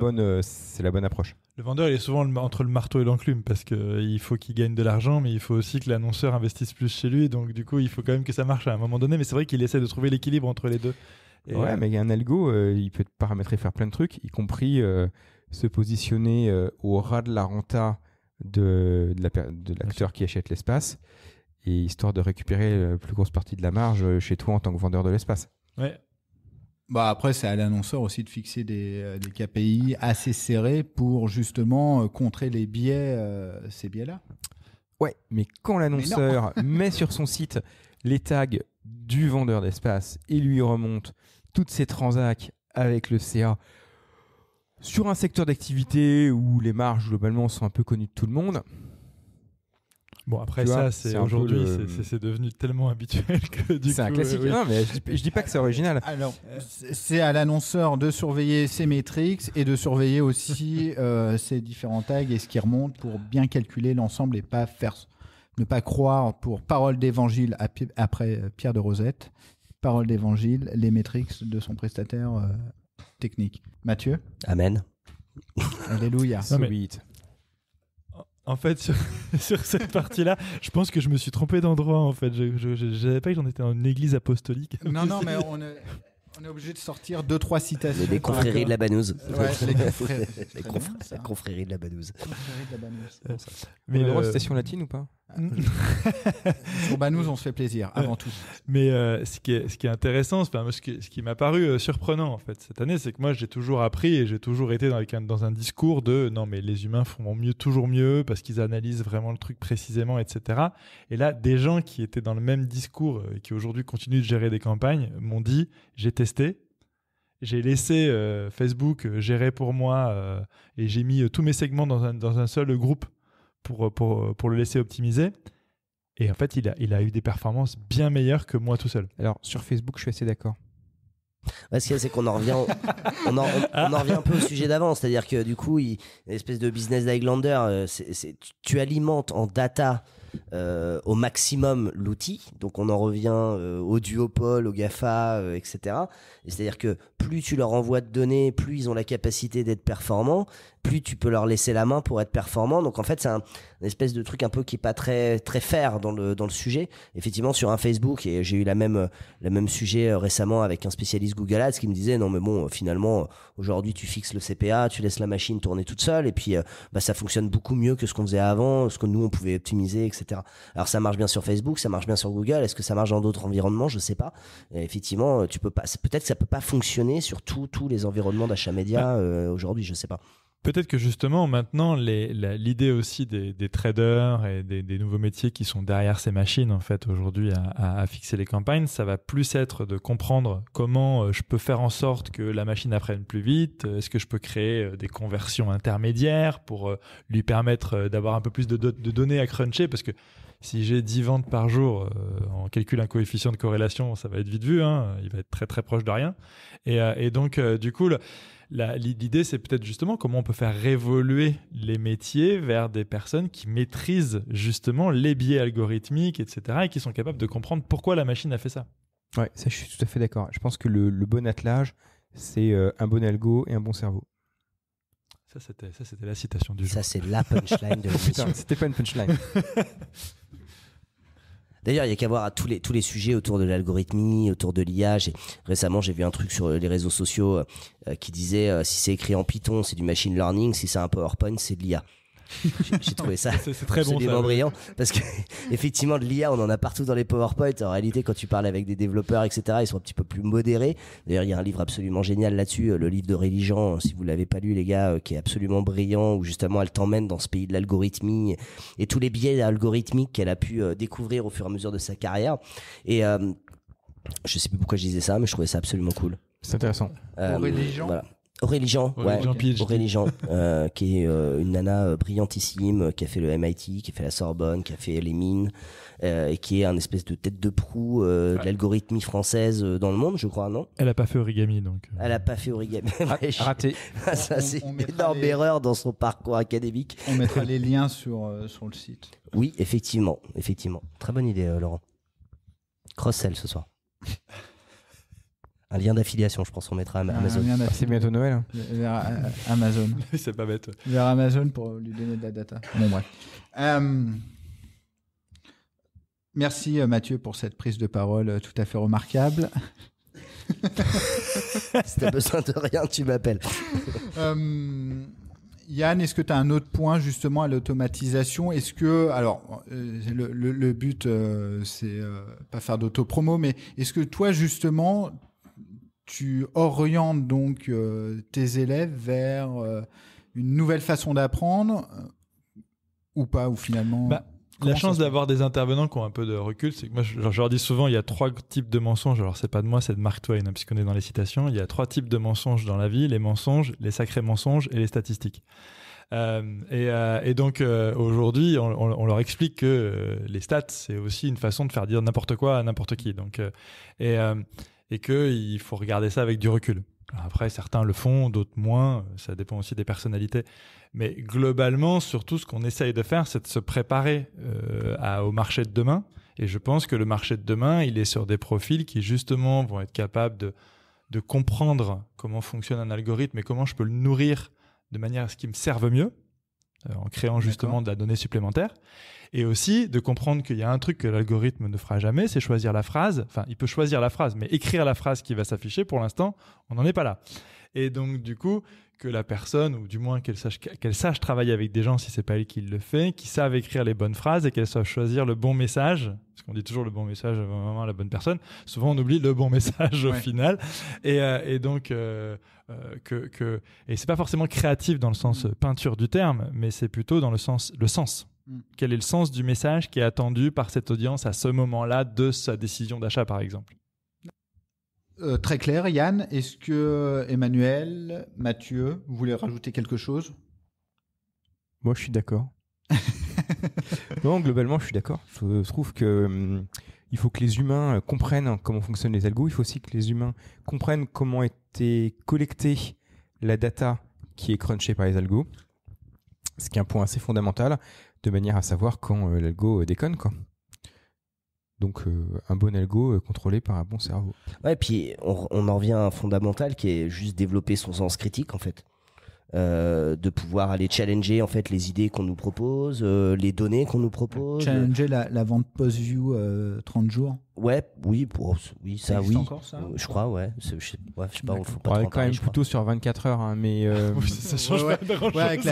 bonne approche. Le vendeur, il est souvent entre le marteau et l'enclume parce qu'il faut qu'il gagne de l'argent, mais il faut aussi que l'annonceur investisse plus chez lui. Donc du coup, il faut quand même que ça marche à un moment donné. Mais c'est vrai qu'il essaie de trouver l'équilibre entre les deux. Ouais, mais il y a un algo, il peut paramétrer, faire plein de trucs, y compris se positionner au ras de la renta de l'acteur qui achète l'espace, et histoire de récupérer la plus grosse partie de la marge chez toi en tant que vendeur de l'espace. Ouais. Bah après, c'est à l'annonceur aussi de fixer des KPI assez serrés pour justement contrer les biais, ces biais-là. Ouais, mais quand l'annonceur met sur son site les tags du vendeur d'espace et lui remonte toutes ses transacts avec le CA sur un secteur d'activité où les marges globalement sont un peu connues de tout le monde. Bon, après ça, c'est aujourd'hui, c'est devenu tellement habituel que du coup... C'est un classique. Oui. Non, mais je dis pas que c'est original. Alors, c'est à l'annonceur de surveiller ses métriques et de surveiller aussi ses différents tags et ce qui remonte pour bien calculer l'ensemble et ne pas croire pour parole d'évangile après Pierre de Rosette, parole d'évangile, les métriques de son prestataire technique. Mathieu ? Amen. Alléluia. En fait, sur cette partie-là, je pense que je me suis trompé d'endroit. En fait, je savais pas que j'en étais dans une église apostolique. Non, mais on est obligé de sortir 2-3 citations. Les confréries de la Banouse. Ouais, la confrérie de la Banouse. Mais le droit de citation latine ou pas? Sur Banouse, on se fait plaisir, avant tout. Mais ce qui est intéressant, ce qui m'a paru surprenant en fait cette année, c'est que moi j'ai toujours appris et j'ai toujours été dans un discours de non mais les humains font toujours mieux parce qu'ils analysent vraiment le truc précisément, etc. Et là, des gens qui étaient dans le même discours et qui aujourd'hui continuent de gérer des campagnes m'ont dit j'ai testé. J'ai laissé Facebook gérer pour moi et j'ai mis tous mes segments dans un seul groupe pour le laisser optimiser. Et en fait, il a eu des performances bien meilleures que moi tout seul. Alors, sur Facebook, je suis assez d'accord. Ce qu'il y a, c'est qu'on en revient, on en revient un peu au sujet d'avant. C'est-à-dire que du coup, une espèce de business d'Highlander, tu alimentes en data au maximum l'outil. Donc, on en revient au duopole, au GAFA, etc. Et c'est-à-dire que plus tu leur envoies de données, plus ils ont la capacité d'être performants, plus tu peux leur laisser la main pour être performant. Donc en fait, c'est une espèce de truc un peu qui est pas très très fair dans le sujet. Effectivement, sur un Facebook, et j'ai eu le même sujet récemment avec un spécialiste Google Ads qui me disait non mais bon, finalement aujourd'hui tu fixes le CPA, tu laisses la machine tourner toute seule et puis ça fonctionne beaucoup mieux que ce qu'on faisait avant, ce que nous on pouvait optimiser, etc. Alors ça marche bien sur Facebook, ça marche bien sur Google. Est-ce que ça marche dans d'autres environnements? Je sais pas. Et effectivement, peut-être que ça peut pas fonctionner sur tous les environnements d'achat média aujourd'hui, je sais pas. Peut-être que justement maintenant l'idée aussi des traders et des nouveaux métiers qui sont derrière ces machines en fait aujourd'hui à fixer les campagnes, ça va plus être de comprendre comment je peux faire en sorte que la machine apprenne plus vite. Est-ce que je peux créer des conversions intermédiaires pour lui permettre d'avoir un peu plus de données à cruncher, parce que si j'ai 10 ventes par jour, on calcule un coefficient de corrélation, ça va être vite vu, hein, il va être très très proche de rien. Et donc, du coup, l'idée, c'est peut-être justement comment on peut faire révoluer les métiers vers des personnes qui maîtrisent justement les biais algorithmiques, etc., et qui sont capables de comprendre pourquoi la machine a fait ça. Ouais, ça, je suis tout à fait d'accord. Je pense que le bon attelage, c'est un bon algo et un bon cerveau. Ça, c'était la citation du jour. Ça, c'est la punchline de l'émission. Putain, c'était pas une punchline. D'ailleurs, il y a qu'à voir à tous les sujets autour de l'algorithmie, autour de l'IA. Récemment, j'ai vu un truc sur les réseaux sociaux qui disait si c'est écrit en Python, c'est du machine learning, si c'est un PowerPoint, c'est de l'IA. J'ai trouvé ça c'est très bon, absolument ça, brillant parce que effectivement de l'IA on en a partout dans les PowerPoint. En réalité quand tu parles avec des développeurs etc ils sont un petit peu plus modérés. D'ailleurs il y a un livre absolument génial là-dessus, le livre d'Aurélie Jean, si vous l'avez pas lu les gars, qui est absolument brillant, où justement elle t'emmène dans ce pays de l'algorithmie et tous les biais algorithmiques qu'elle a pu découvrir au fur et à mesure de sa carrière. Et je sais plus pourquoi je disais ça mais je trouvais ça absolument cool. C'est intéressant. Aurélie Jean. Voilà. Aurélie Jean, Aurélie Jean, qui est une nana brillantissime, qui a fait le MIT, qui a fait la Sorbonne, qui a fait les mines, et qui est un espèce de tête de proue de l'algorithmie française dans le monde, je crois, non ? Elle a pas fait origami, donc. Elle a pas fait origami. Raté. Ça, c'est On une mettra énorme erreur dans son parcours académique. On mettra les liens sur le site. Oui, effectivement. Très bonne idée, Laurent. Cross-sell ce soir. Un lien d'affiliation, je pense qu'on mettra à Amazon. C'est bientôt Noël. Hein. Vers Amazon. C'est pas bête. Vers Amazon pour lui donner de la data. Bon, bref. Merci Mathieu pour cette prise de parole tout à fait remarquable. Si t'as besoin de rien, tu m'appelles. Yann, est-ce que tu as un autre point justement à l'automatisation ? Est-ce que, alors, le but, c'est pas faire d'auto-promo, mais est-ce que toi justement, tu orientes donc tes élèves vers une nouvelle façon d'apprendre ou pas, ou finalement la chance d'avoir des intervenants qui ont un peu de recul, c'est que moi, je leur dis souvent, il y a 3 types de mensonges. Alors, c'est pas de moi, c'est de Mark Twain, hein, puisqu'on est dans les citations. Il y a 3 types de mensonges dans la vie, les mensonges, les sacrés mensonges et les statistiques. Et donc, aujourd'hui, on leur explique que les stats, c'est aussi une façon de faire dire n'importe quoi à n'importe qui. Donc, et qu'il faut regarder ça avec du recul. Alors après, certains le font, d'autres moins. Ça dépend aussi des personnalités. Mais globalement, surtout, ce qu'on essaye de faire, c'est de se préparer au marché de demain. Et je pense que le marché de demain, il est sur des profils qui, justement, vont être capables de comprendre comment fonctionne un algorithme et comment je peux le nourrir de manière à ce qu'il me serve mieux, en créant justement de la donnée supplémentaire. Et aussi de comprendre qu'il y a un truc que l'algorithme ne fera jamais, c'est choisir la phrase. Enfin, il peut choisir la phrase, mais écrire la phrase qui va s'afficher, pour l'instant, on n'en est pas là. Et donc, du coup, que la personne, ou du moins qu'elle sache travailler avec des gens, si c'est pas elle qui le fait, qui savent écrire les bonnes phrases et qu'elle sache choisir le bon message. Parce qu'on dit toujours le bon message à la bonne personne. Souvent, on oublie le bon message au final. Et donc, et c'est pas forcément créatif dans le sens peinture du terme, mais c'est plutôt dans le sens. Quel est le sens du message qui est attendu par cette audience à ce moment-là de sa décision d'achat, par exemple? Très clair, Yann. Est-ce que Emmanuel, Mathieu, vous voulez rajouter quelque chose ? Moi, je suis d'accord. Non, globalement, je suis d'accord. Je trouve que il faut que les humains comprennent comment fonctionnent les algos. Il faut aussi que les humains comprennent comment était collectée la data qui est crunchée par les algos. Ce qui est un point assez fondamental, de manière à savoir quand l'algo déconne, quoi. Donc, un bon algo contrôlé par un bon cerveau. Ouais, puis on en revient à un fondamental qui est juste développer son sens critique, en fait. De pouvoir aller challenger en fait les idées qu'on nous propose, les données qu'on nous propose. Challenger la vente post-view 30 jours. Oui, ça oui. Encore, ça je crois, ouais. Je sais pas, on faut pas On trop est quand même plutôt sur 24 heures, hein, mais. Oui, ça change pas grand-chose. avec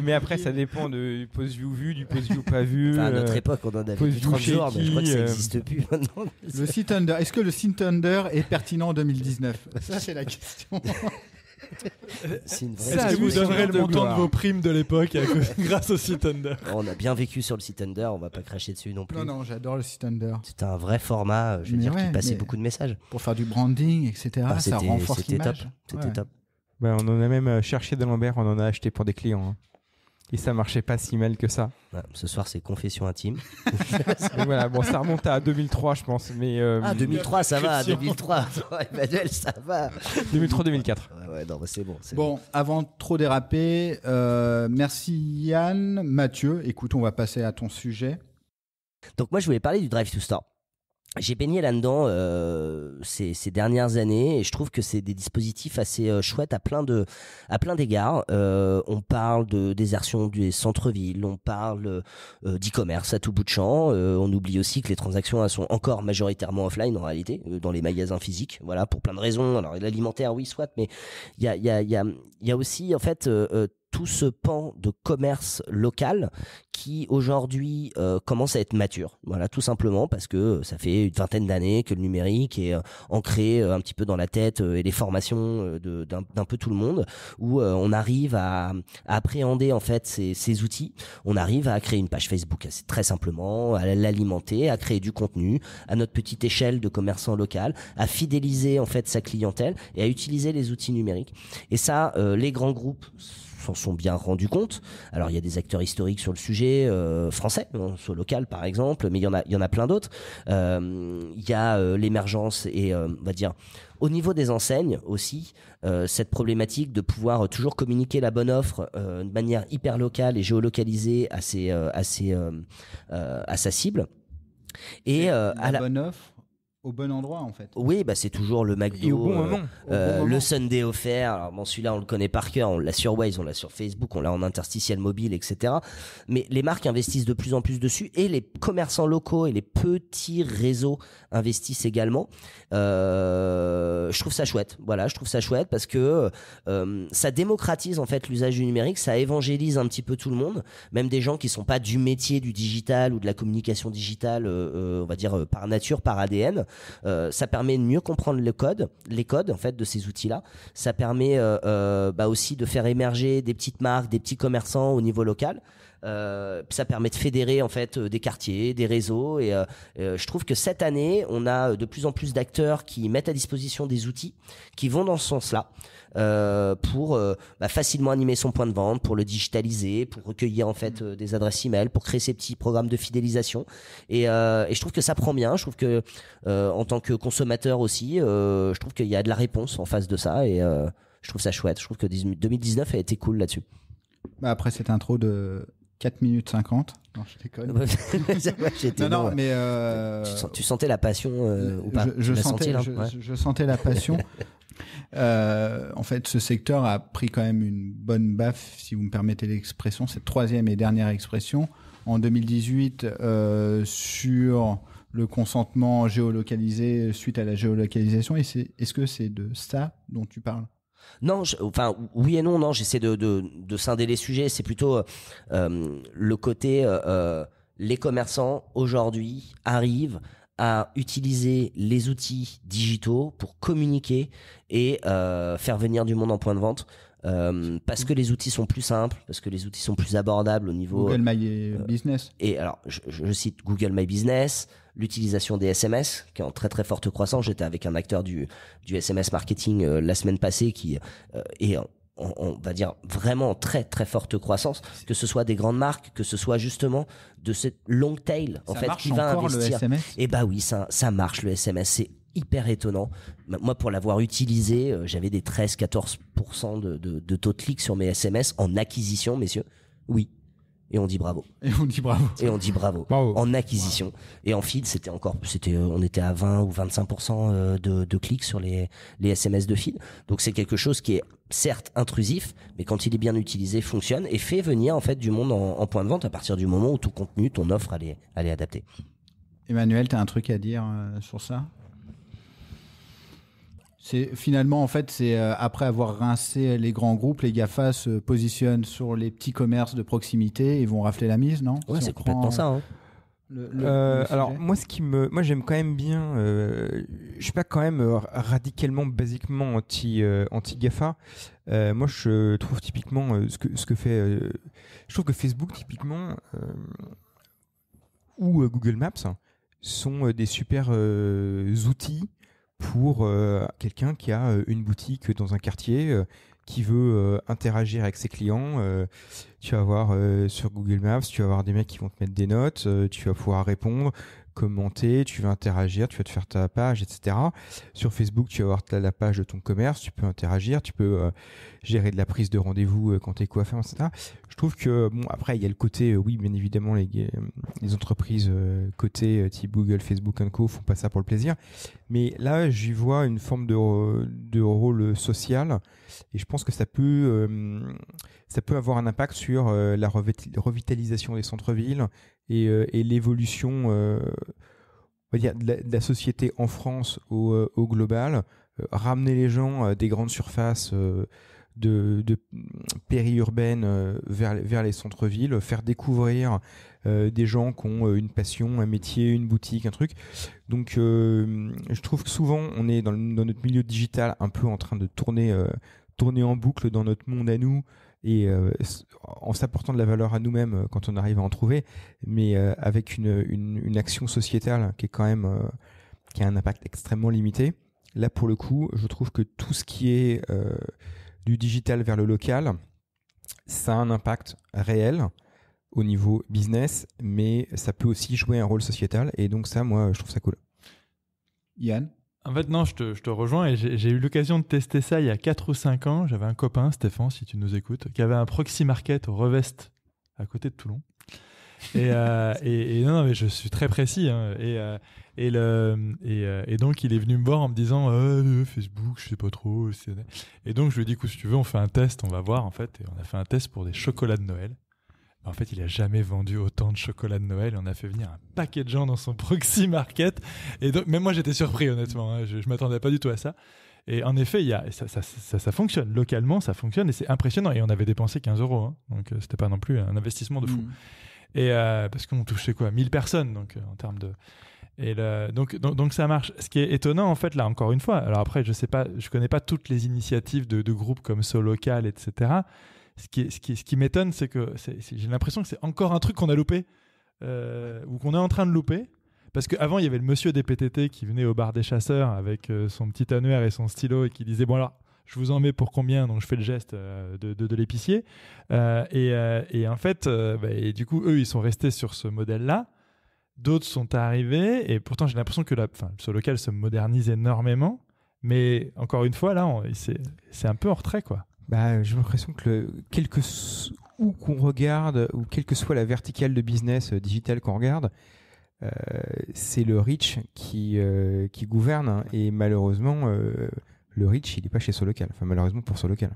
mais après, ça dépend du post-view vu, du post-view pas vu. Enfin, à notre époque, on en avait vu 30 jours, mais je crois que ça n'existe plus maintenant. Le site Under. Est-ce que le site Under est pertinent en 2019 ? Ça, c'est la question. C'est une vraie Est-ce que question. vous donnerez le montant de vos primes de l'époque grâce au site Under? On a bien vécu sur le site Under, on va pas cracher dessus non plus. Non, j'adore le site Under. C'était un vrai format, je veux dire, qui passait beaucoup de messages. Pour faire du branding, etc. Ça renforce l'image. C'était top. Ben, on en a même cherché d'Alembert, on en a acheté pour des clients. Hein. Et ça marchait pas si mal que ça. Ouais, ce soir, c'est confession intime. Donc voilà, bon, ça remonte à 2003, je pense. Mais, 2003, ça va. 2003, Emmanuel, ça va. 2003-2004. Ouais, non, c'est bon. Bon, avant de trop déraper, merci Yann. Mathieu, écoute, on va passer à ton sujet. Donc moi, je voulais parler du Drive to Store. J'ai baigné là-dedans ces dernières années et je trouve que c'est des dispositifs assez chouettes à plein d'égards. On parle de désertion des centres-villes, on parle d'e-commerce à tout bout de champ. On oublie aussi que les transactions elles sont encore majoritairement offline en réalité, dans les magasins physiques. Voilà, pour plein de raisons. Alors l'alimentaire, oui, soit, mais il y a aussi en fait tout ce pan de commerce local qui aujourd'hui commence à être mature. Voilà, tout simplement parce que ça fait une vingtaine d'années que le numérique est ancré un petit peu dans la tête et les formations d'un peu tout le monde, où on arrive à appréhender en fait ces outils. On arrive à créer une page Facebook assez très simplement, à l'alimenter, à créer du contenu à notre petite échelle de commerçant local, à fidéliser en fait sa clientèle et à utiliser les outils numériques. Et ça, les grands groupes s'en sont bien rendus compte. Alors il y a des acteurs historiques sur le sujet français, sur local par exemple, mais il y en a plein d'autres. Il y a l'émergence et on va dire au niveau des enseignes aussi cette problématique de pouvoir toujours communiquer la bonne offre de manière hyper locale et géolocalisée à sa cible. Et à la bonne offre au bon endroit en fait. Oui, bah c'est toujours le McDo, et au bon moment. le Sunday offert. Alors bon, celui-là on le connaît par cœur, on l'a sur Waze, on l'a sur Facebook, on l'a en interstitiel mobile, etc. Mais les marques investissent de plus en plus dessus et les commerçants locaux et les petits réseaux investissent également. Je trouve ça chouette. Voilà, je trouve ça chouette parce que ça démocratise en fait l'usage du numérique, ça évangélise un petit peu tout le monde, même des gens qui sont pas du métier du digital ou de la communication digitale, on va dire par nature, par ADN. Ça permet de mieux comprendre les codes en fait de ces outils-là. Ça permet aussi de faire émerger des petites marques, des petits commerçants au niveau local. Ça permet de fédérer en fait des quartiers, des réseaux et je trouve que cette année on a de plus en plus d'acteurs qui mettent à disposition des outils qui vont dans ce sens-là pour facilement animer son point de vente, pour le digitaliser, pour recueillir en fait des adresses email, pour créer ces petits programmes de fidélisation et je trouve que ça prend bien. Je trouve que en tant que consommateur aussi, je trouve qu'il y a de la réponse en face de ça et je trouve ça chouette. Je trouve que 2019 a été cool là-dessus. Bah après cette intro de 4 minutes 50. Non, je déconne. Non, mais tu sentais la passion ou pas? Je sentais la passion. En fait, ce secteur a pris quand même une bonne baffe, si vous me permettez l'expression, cette troisième et dernière expression. En 2018, sur le consentement géolocalisé suite à la géolocalisation. Est-ce que c'est de ça dont tu parles? Non, oui et non, non, j'essaie de scinder les sujets. C'est plutôt le côté les commerçants aujourd'hui arrivent à utiliser les outils digitaux pour communiquer et faire venir du monde en point de vente. Parce que les outils sont plus simples, parce que les outils sont plus abordables au niveau Google My Business. Et alors, je cite Google My Business, l'utilisation des SMS qui est en très très forte croissance. J'étais avec un acteur du SMS marketing la semaine passée qui est on va dire vraiment en très très forte croissance, que ce soit des grandes marques, que ce soit justement de cette long tail en fait qui va investir. Et bah oui, ça marche le SMS, c'est hyper étonnant. Moi, pour l'avoir utilisé, j'avais des 13-14% de taux de clic sur mes SMS en acquisition, messieurs. Oui. Et on dit bravo. En acquisition. Et en feed, on était à 20 ou 25% de clics sur les SMS de feed. Donc c'est quelque chose qui est certes intrusif, mais quand il est bien utilisé, fonctionne et fait venir en fait du monde en point de vente à partir du moment où ton contenu, ton offre, elle est adaptée. Emmanuel, tu as un truc à dire sur ça? Finalement, en fait, c'est après avoir rincé les grands groupes, les GAFA se positionnent sur les petits commerces de proximité et vont rafler la mise, non? Ouais, c'est complètement ça. Hein. Alors moi, j'aime quand même bien. Je suis pas quand même radicalement, basiquement anti GAFA. Moi, je trouve typiquement ce que fait. Je trouve que Facebook typiquement ou Google Maps sont des super outils pour quelqu'un qui a une boutique dans un quartier. qui veut interagir avec ses clients. Tu vas avoir sur Google Maps, tu vas avoir des mecs qui vont te mettre des notes, tu vas pouvoir répondre, commenter, tu vas interagir, tu vas te faire ta page, etc. Sur Facebook, tu vas avoir la page de ton commerce, tu peux interagir, tu peux gérer de la prise de rendez-vous quand t'es coiffeur, etc. Je trouve que, bon, après, il y a le côté, oui, bien évidemment, les entreprises cotées type Google, Facebook & Co. font pas ça pour le plaisir. Mais là, j'y vois une forme de rôle social et je pense que ça peut avoir un impact sur la revitalisation des centres-villes et l'évolution on va dire, de la société en France au global, ramener les gens des grandes surfaces de périurbaines vers les centres-villes, faire découvrir des gens qui ont une passion, un métier, une boutique, un truc. Donc je trouve que souvent on est dans notre milieu digital un peu en train de tourner en boucle dans notre monde à nous et en s'apportant de la valeur à nous-mêmes quand on arrive à en trouver, mais avec une action sociétale qui est quand même qui a un impact extrêmement limité. Là, pour le coup, je trouve que tout ce qui est du digital vers le local, ça a un impact réel au niveau business, mais ça peut aussi jouer un rôle sociétal. Et donc ça, moi, je trouve ça cool. Yann ? En fait, non, je te rejoins et j'ai eu l'occasion de tester ça il y a 4 ou 5 ans. J'avais un copain, Stéphane, si tu nous écoutes, qui avait un proxy market au Revest, à côté de Toulon. Et non, mais je suis très précis. Hein, et donc, il est venu me voir en me disant Facebook, je sais pas trop. Et donc, je lui ai dit, écoute, si tu veux, on fait un test, on va voir, en fait. Et on a fait un test pour des chocolats de Noël. En fait, il a jamais vendu autant de chocolat de Noël. On a fait venir un paquet de gens dans son proxy market. Et donc, même moi, j'étais surpris, honnêtement. Hein. Je m'attendais pas du tout à ça. Et en effet, ça fonctionne. Localement, ça fonctionne et c'est impressionnant. Et on avait dépensé 15 €. Hein. Donc, c'était pas non plus un investissement de fou. Et parce qu'on touchait quoi, 1000 personnes. Donc, en termes de. Donc ça marche. Ce qui est étonnant, en fait, là, encore une fois. Alors après, je connais pas toutes les initiatives de groupes comme SoLocal, etc. Ce qui m'étonne, c'est que j'ai l'impression que c'est encore un truc qu'on a loupé ou qu'on est en train de louper. Parce qu'avant, il y avait le monsieur des PTT qui venait au bar des chasseurs avec son petit annuaire et son stylo et qui disait « Bon alors, je vous en mets pour combien ?» Donc je fais le geste de l'épicier. Et en fait, et du coup, eux, ils sont restés sur ce modèle-là. D'autres sont arrivés et pourtant, j'ai l'impression que le SoLocal se modernise énormément. Mais encore une fois, là, c'est un peu en retrait, quoi. J'ai l'impression que où qu'on regarde, ou quelle que soit la verticale de business digital qu'on regarde, c'est le reach qui gouverne. Hein, et malheureusement, le reach, il n'est pas chez SoLocal. Enfin, malheureusement pour SoLocal.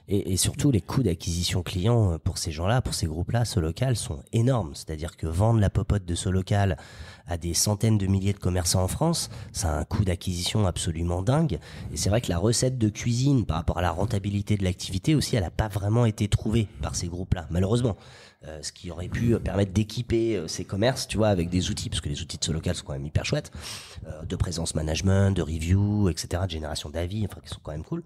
Et surtout, les coûts d'acquisition client pour ces gens-là, pour ces groupes-là, SoLocal, sont énormes. C'est-à-dire que vendre la popote de SoLocal à des centaines de milliers de commerçants en France, ça a un coût d'acquisition absolument dingue. Et c'est vrai que la recette de cuisine par rapport à la rentabilité de l'activité aussi, elle n'a pas vraiment été trouvée par ces groupes-là, malheureusement. Ce qui aurait pu permettre d'équiper ces commerces, tu vois, avec des outils, parce que les outils de SoLocal sont quand même hyper chouettes, de présence management, de review, etc., de génération d'avis, enfin, qui sont quand même cool.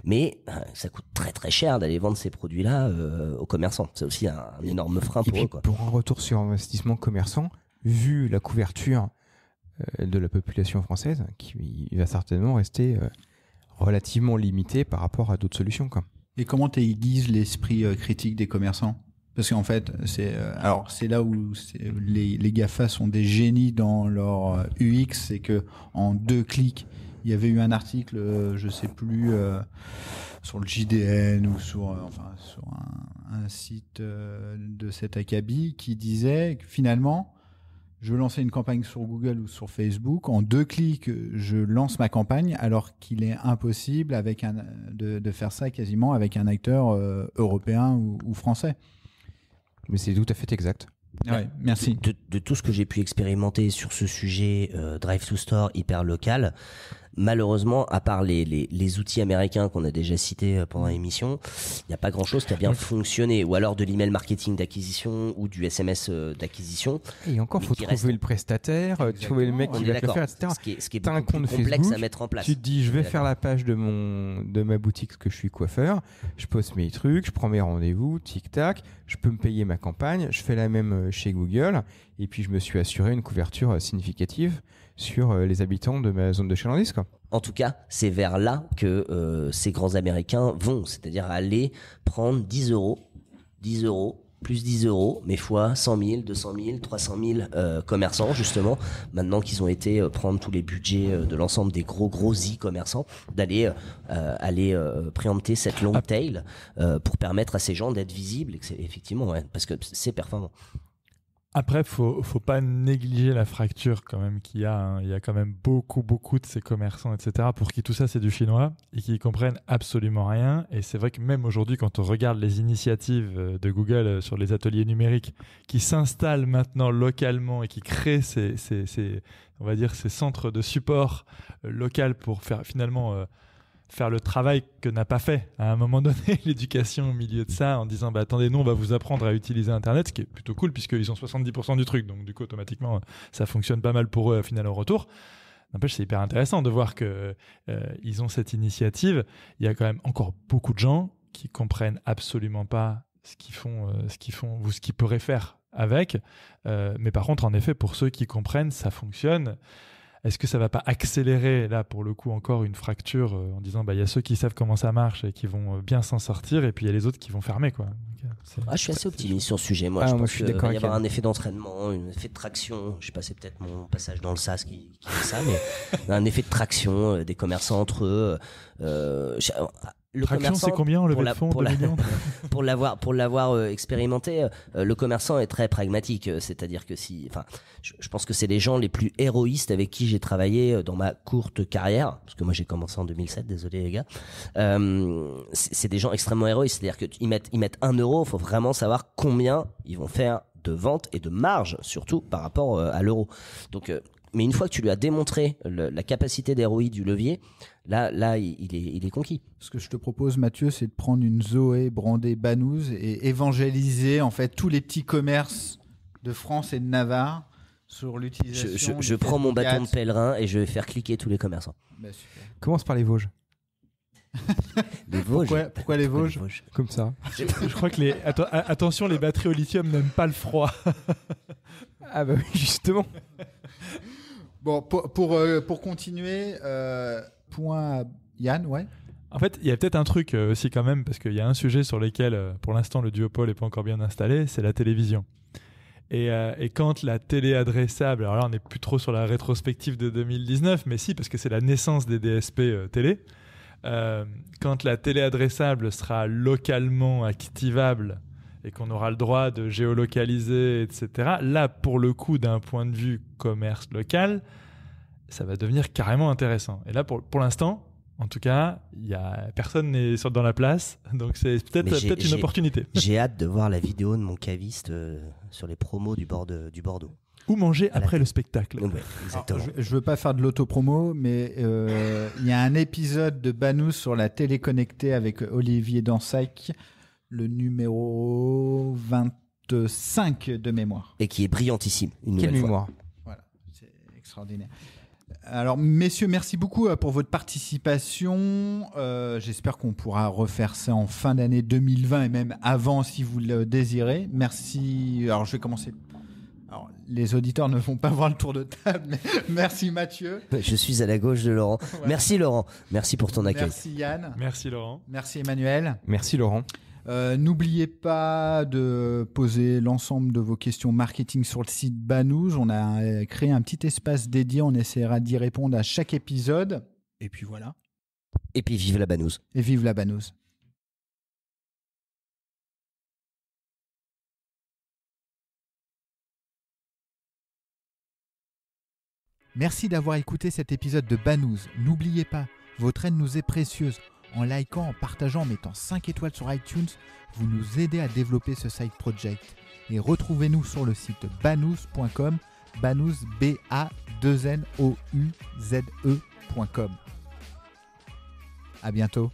Mais ça coûte très très cher d'aller vendre ces produits-là aux commerçants. C'est aussi un énorme frein pour eux, quoi. Pour un retour sur investissement commerçant, vu la couverture de la population française, qui va certainement rester relativement limité par rapport à d'autres solutions, quoi. Et comment tu aiguises l'esprit critique des commerçants ? Parce qu'en fait, c'est là où les GAFA sont des génies dans leur UX, c'est que en 2 clics, il y avait eu un article, je sais plus, sur le JDN ou sur un site de cet acabit qui disait que finalement, je veux lancer une campagne sur Google ou sur Facebook, en 2 clics, je lance ma campagne, alors qu'il est impossible de faire ça quasiment avec un acteur européen ou français. Mais c'est tout à fait exact. Ouais, merci. De tout ce que j'ai pu expérimenter sur ce sujet Drive to Store hyper local, malheureusement, à part les outils américains qu'on a déjà cités pendant l'émission, il n'y a pas grand-chose qui a bien fonctionné. Ou alors de l'email marketing d'acquisition ou du SMS d'acquisition. Et encore, il faut trouver le prestataire, trouver le mec qui va te le faire, etc. Ce qui est beaucoup plus complexe Facebook, à mettre en place. Tu te dis, je vais faire la page de ma boutique parce que je suis coiffeur, je poste mes trucs, je prends mes rendez-vous, tic-tac, je peux me payer ma campagne, je fais la même chez Google, et puis je me suis assuré une couverture significative sur les habitants de ma zone de chalandise, quoi. En tout cas, c'est vers là que ces grands Américains vont, c'est-à-dire aller prendre 10 euros, plus 10 euros, mais fois 100 000, 200 000, 300 000 commerçants, justement, maintenant qu'ils ont été prendre tous les budgets de l'ensemble des gros e-commerçants, d'aller préempter cette long tail pour permettre à ces gens d'être visibles, et que effectivement, ouais, parce que c'est performant. Après, faut pas négliger la fracture quand même qu'il y a. Hein. Il y a quand même beaucoup de ces commerçants, etc., pour qui tout ça c'est du chinois et qui comprennent absolument rien. Et c'est vrai que même aujourd'hui, quand on regarde les initiatives de Google sur les ateliers numériques qui s'installent maintenant localement et qui créent on va dire, ces centres de support local pour faire finalement faire le travail que n'a pas fait à un moment donné l'éducation au milieu de ça, en disant attendez, nous on va vous apprendre à utiliser Internet, ce qui est plutôt cool puisqu'ils ont 70% du truc, donc du coup automatiquement ça fonctionne pas mal pour eux au final au retour. N'empêche, c'est hyper intéressant de voir que ils ont cette initiative. Il y a quand même encore beaucoup de gens qui comprennent absolument pas ce qu'ils font ou ce qu'ils pourraient faire avec, mais par contre en effet pour ceux qui comprennent ça fonctionne. Est-ce que ça va pas accélérer, là, pour le coup, encore une fracture en disant, y a ceux qui savent comment ça marche et qui vont bien s'en sortir, et puis il y a les autres qui vont fermer, quoi. Donc, je suis assez optimiste sur ce sujet. Moi, je pense qu'il va y avoir un effet d'entraînement, un effet de traction. Je passais peut-être mon passage dans le SaaS qui fait ça, mais un effet de traction des commerçants entre eux. Le traction, c'est combien en levée de fonds, 2 millions pour l'avoir expérimenté, le commerçant est très pragmatique. C'est-à-dire que je pense que c'est les gens les plus héroïstes avec qui j'ai travaillé dans ma courte carrière, parce que moi j'ai commencé en 2007, désolé les gars. C'est des gens extrêmement héroïstes, c'est-à-dire qu'ils mettent 1 euro, il faut vraiment savoir combien ils vont faire de vente et de marge, surtout par rapport à l'euro. Donc mais une fois que tu lui as démontré la capacité d'héroïne du levier, là il est conquis. Ce que je te propose, Mathieu, c'est de prendre une Zoé brandée Banous et évangéliser en fait tous les petits commerces de France et de Navarre sur l'utilisation. Je prends mon bâton de pèlerin et je vais faire cliquer tous les commerçants. Super. Commence par les Vosges. Les Vosges. Pourquoi les Vosges ? Comme ça. Je crois que attention, les batteries au lithium n'aiment pas le froid. Ah bah oui, justement. Bon, pour continuer, point à Yann, ouais. En fait, il y a peut-être un truc aussi quand même, parce qu'il y a un sujet sur lequel, pour l'instant, le duopole n'est pas encore bien installé, c'est la télévision. Et quand la télé adressable, alors là, on n'est plus trop sur la rétrospective de 2019, mais si, parce que c'est la naissance des DSP télé. Quand la télé adressable sera localement activable et qu'on aura le droit de géolocaliser, etc., là, pour le coup, d'un point de vue commerce local, ça va devenir carrément intéressant. Et là, pour l'instant, en tout cas, personne n'est dans la place, donc c'est peut-être une opportunité. J'ai hâte de voir la vidéo de mon caviste sur les promos du Bordeaux. Ou manger après le spectacle. Ouais, exactement. Alors, je veux pas faire de l'autopromo, mais il y a un épisode de Banous sur la télé connectée avec Olivier Dansac, le numéro 25 de mémoire. Et qui est brillantissime. Quelle mémoire. Voilà, c'est extraordinaire. Alors, messieurs, merci beaucoup pour votre participation. J'espère qu'on pourra refaire ça en fin d'année 2020 et même avant si vous le désirez. Merci. Alors, je vais commencer. Alors, les auditeurs ne vont pas voir le tour de table, mais merci Mathieu. Je suis à la gauche de Laurent. Ouais. Merci Laurent. Merci pour ton accueil. Merci Yann. Merci Laurent. Merci Emmanuel. Merci Laurent. N'oubliez pas de poser l'ensemble de vos questions marketing sur le site Banous. On a créé un petit espace dédié. On essaiera d'y répondre à chaque épisode. Et puis voilà. Et puis vive la Banous. Et vive la Banous. Merci d'avoir écouté cet épisode de Banous. N'oubliez pas, votre aide nous est précieuse. En likant, en partageant, en mettant 5 étoiles sur iTunes, vous nous aidez à développer ce side project. Et retrouvez-nous sur le site banous.com, banous, B-A-2-N-O-U-Z-E.com. À bientôt.